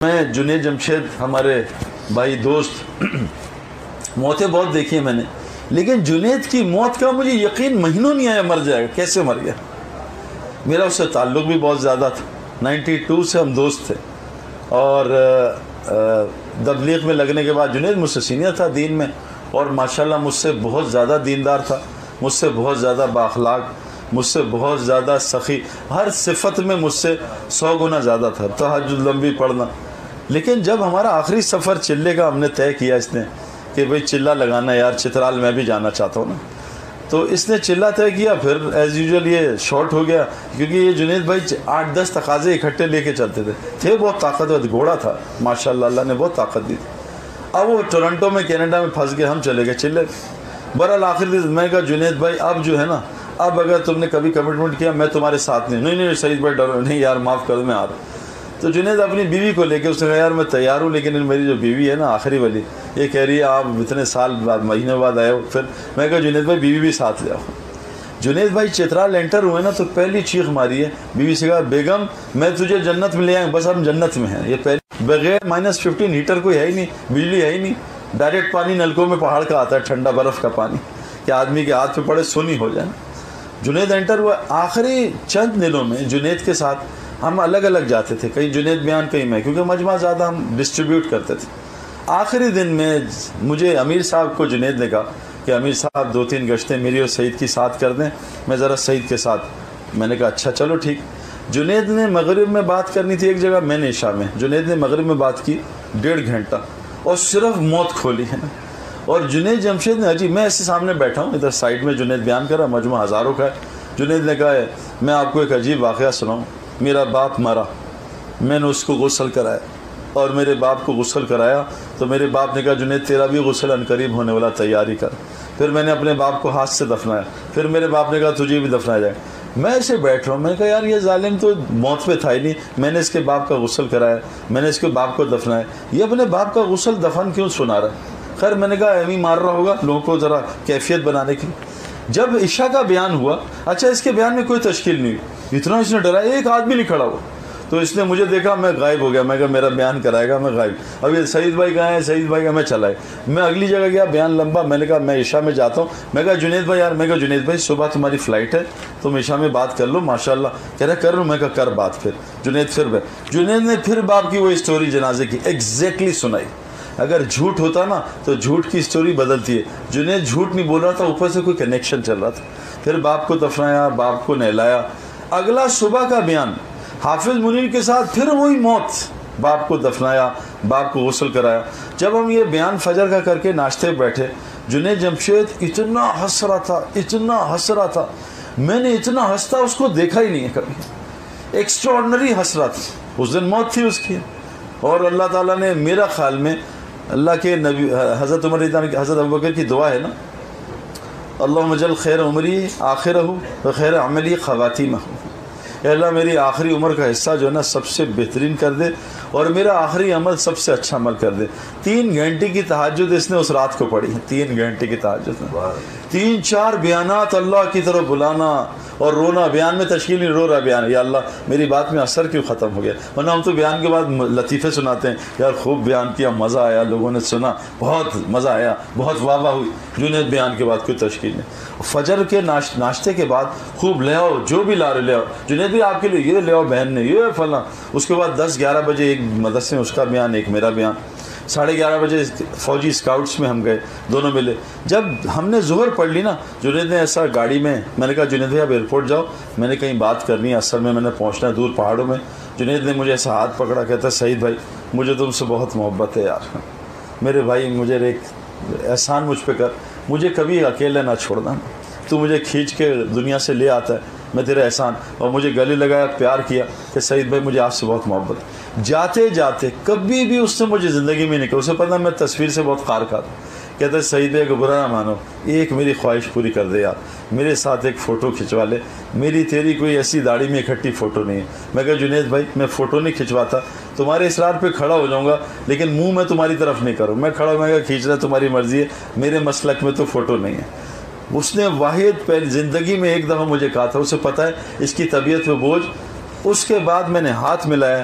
میں جنید جمشید ہمارے بھائی دوست، موتیں بہت دیکھی ہیں میں نے، لیکن جنید کی موت کا مجھے یقین مہینوں نہیں آیا مر جائے گا، کیسے مر گیا۔ میرا اس سے تعلق بھی بہت زیادہ تھا، 92 سے ہم دوست تھے، اور تبلیغ میں لگنے کے بعد جنید مجھ سے سینئر تھا دین میں، اور ماشاءاللہ مجھ سے بہت زیادہ دیندار تھا، مجھ سے بہت زیادہ بااخلاق، مجھ سے بہت زیادہ سخی، ہر صفت میں مجھ سے 100 گنا زیادہ تھا، تہجد لمبی پڑھنا۔ لیکن جب ہمارا آخری سفر چلے کا ہم نے طے کیا اس نے کہ بھئی چلہ لگانا یار، چترال میں بھی جانا چاہتا ہوں نا، تو اس نے چلہ طے کیا، پھر ایز یوزول یہ شارٹ ہو گیا، کیونکہ یہ جنید بھائی 8-10 تقاضے اکٹھے لے کے چلتے تھے بہت طاقتور گھوڑا تھا ماشاءاللہ، اللہ نے بہت طاقت دی تھی۔ اب وہ ٹورنٹو میں کینیڈا میں پھنس گئے، ہم چلے گئے چلے۔ بہرحال آخر دن میں کہا جنید بھائی اب جو ہے نا، اب اگر تم نے کبھی کمٹمنٹ کیا میں تمہارے ساتھ نہیں سعید بھائی ڈرو نہیں یار، معاف کر دو میں آ رہا ہوں۔ تو جنید اپنی بیوی کو لے کے اس نے کہا یار میں تیار ہوں، لیکن میری جو بیوی ہے نا آخری والی، یہ کہہ رہی ہے آپ اتنے سال بعد مہینے بعد آئے ہو۔ پھر میں کہا جنید بھائی بیوی بھی ساتھ لے آؤ۔ جنید بھائی چترال انٹر ہوئے نا تو پہلی چیخ ماری ہے، بیوی سے کہا بیگم میں تجھے جنت میں لے آئیں، بس ہم جنت میں ہیں۔ یہ پہلے بغیر -15 ہیٹر کوئی ہے ہی نہیں، بجلی ہے ہی نہیں، ڈائریکٹ پانی نلکوں میں پہاڑ کا آتا ہے، ٹھنڈا برف کا پانی کہ آدمی کے ہاتھ پہ پڑے سونی ہو جائے۔ جنید انٹر ہوا۔ آخری چند دنوں میں جنید کے ساتھ ہم الگ الگ جاتے تھے، کہیں جنید بیان کہیں میں، کیونکہ مجمع زیادہ ہم ڈسٹریبیوٹ کرتے تھے۔ آخری دن میں مجھے امیر صاحب کو جنید نے کہا کہ امیر صاحب 2-3 گشتیں میری اور سعید کی ساتھ کر دیں، میں ذرا سعید کے ساتھ۔ میں نے کہا اچھا چلو ٹھیک۔ جنید نے مغرب میں بات کرنی تھی ایک جگہ، میں نے عشاء میں، جنید نے مغرب میں بات کی 1.5 گھنٹہ اور صرف موت کھولی ہے نا۔ اور جنید جمشید نے عجیب، میں ایسے سامنے بیٹھا ہوں، ادھر سائڈ میں جنید بیان کر رہا، مجمع ہزاروں کا ہے۔ جنید نے کہا ہے میں آپ کو ایک عجیب واقعہ سناؤں، میرا باپ مرا، میں نے اس کو غسل کرایا، اور میرے باپ کو غسل کرایا تو میرے باپ نے کہا جنید تیرا بھی غسل عنقریب ہونے والا، تیاری کر۔ پھر میں نے اپنے باپ کو ہاتھ سے دفنایا، پھر میرے باپ نے کہا تجھے بھی دفنایا جائے۔ میں ایسے بیٹھ رہا ہوں، میں نے کہا یار یہ ظالم تو موت پہ تھا ہی نہیں، میں نے اس کے باپ کا غسل کرایا، میں نے اس کے باپ کو دفنایا، یہ اپنے باپ کا غسل دفن کیوں سنا رہا ہے؟ خیر میں نے کہا ایمی مار رہا ہوگا لوگوں کو ذرا کیفیت بنانے کی۔ جب عشاء کا بیان ہوا، اچھا اس کے بیان میں کوئی تشکیل نہیں ہوئی، اتنا اس نے ڈرایا، ایک آدمی نہیں کھڑا ہوا، تو اس نے مجھے دیکھا، میں غائب ہو گیا، میں کہا میرا بیان کرائے گا، میں غائب۔ اب یہ سعید بھائی کہاں ہے، سعید بھائی کا میں چلا ہے۔ میں اگلی جگہ گیا، بیان لمبا، میں نے کہا میں عشاء میں جاتا ہوں۔ میں کہا جنید بھائی یار، میں کہا جنید بھائی صبح تمہاری فلائٹ ہے، تم عشاء میں بات کر لو ماشاءاللہ۔ کہہ رہا کر لوں، میں کہا کر بات۔ پھر جنید نے پھر باپ کی وہ اسٹوری جنازے کی ایگزیکٹلی سنائی۔ اگر جھوٹ ہوتا نا تو جھوٹ کی اسٹوری بدلتی ہے، جنید جھوٹ نہیں بول رہا تھا، اوپر سے کوئی کنیکشن چل رہا تھا۔ پھر باپ کو دفنایا، باپ کو نہلایا۔ اگلا صبح کا بیان حافظ منیر کے ساتھ پھر وہی موت، باپ کو دفنایا، باپ کو غسل کرایا۔ جب ہم یہ بیان فجر کا کر کے ناشتے بیٹھے، جنید جمشید اتنا ہنس رہا تھا، اتنا ہنس رہا تھا، میں نے اتنا ہنستا اس کو دیکھا ہی نہیں ہے کبھی، ایکسٹراڈنری ہنس رہا تھا۔ اس دن موت تھی اس کی، اور اللہ تعالیٰ نے میرا خیال میں اللہ کے نبی حضرت عمر حضرت ابوبکر کی دعا ہے نا، اللہم اجعل خیر عمری آخرہ و خیر عملی خواتیمہ، اے اللہ میری آخری عمر کا حصہ جو ہے نا سب سے بہترین کر دے، اور میرا آخری عمل سب سے اچھا عمل کر دے۔ 3 گھنٹے کی تہجد اس نے اس رات کو پڑھی، 3 گھنٹے کی تہجد میں 3-4 بیانات اللہ کی طرف بلانا اور رونا، بیان میں تشکیل نہیں، رو رہا بیان، یا اللہ میری بات میں اثر کیوں ختم ہو گیا؟ ورنہ ہم تو بیان کے بعد لطیفے سناتے ہیں، یار خوب بیان کیا، مزہ آیا، لوگوں نے سنا، بہت مزہ آیا، بہت واہ واہ ہوئی۔ جنید بیان کے بعد کوئی تشکیل نہیں۔ فجر کے ناشتے کے بعد خوب لے آؤ، جو بھی لا رہے لے آؤ، جنید بھی آپ کے لیے یہ لے آؤ، بہن نے یہ فلاں۔ اس کے بعد 10-11 بجے ایک مدرسے میں اس کا بیان، ایک میرا بیان۔ 11:30 بجے فوجی اسکاؤٹس میں ہم گئے، دونوں ملے۔ جب ہم نے ظہر پڑھ لی نا، جنید نے ایسا گاڑی میں، میں نے کہا جنید بھائی آپ ایئرپورٹ جاؤ، میں نے کہیں بات کرنی ہے، اصل میں نے پہنچنا ہے دور پہاڑوں میں۔ جنید نے مجھے ایسا ہاتھ پکڑا، کہتا سعید بھائی مجھے تم سے بہت محبت ہے یار، میرے بھائی مجھے ایک احسان مجھ پہ کر، مجھے کبھی اکیلے نہ چھوڑنا، تو مجھے کھینچ کے دنیا سے لے آتا ہے، میں تیرا احسان۔ اور مجھے گلے لگایا، پیار کیا کہ سعید بھائی مجھے آپ سے بہت محبت۔ جاتے جاتے کبھی بھی اس نے مجھے زندگی میں نہیں کہا، اسے پتہ میں تصویر سے بہت خار کھاتا، کہتا ہے سعید بھائی کو برا نہ مانو، ایک میری خواہش پوری کر دے یار، میرے ساتھ ایک فوٹو کھنچوا لے، میری تیری کوئی ایسی داڑھی میں اکٹھی فوٹو نہیں ہے۔ میں کہا جنید بھائی میں فوٹو نہیں کھنچواتا، تمہارے اصرار پہ کھڑا ہو جاؤں گا، لیکن منہ میں تمہاری طرف نہیں کروں، میں کھڑا ہوں، میں کہا کھینچنا تمہاری مرضی ہے، میرے مسلک میں تو فوٹو نہیں ہے۔ اس نے واحد پہلی زندگی میں ایک دفعہ مجھے کہا تھا، اسے پتہ ہے اس کی طبیعت پہ بوجھ۔ اس کے بعد میں نے ہاتھ ملایا،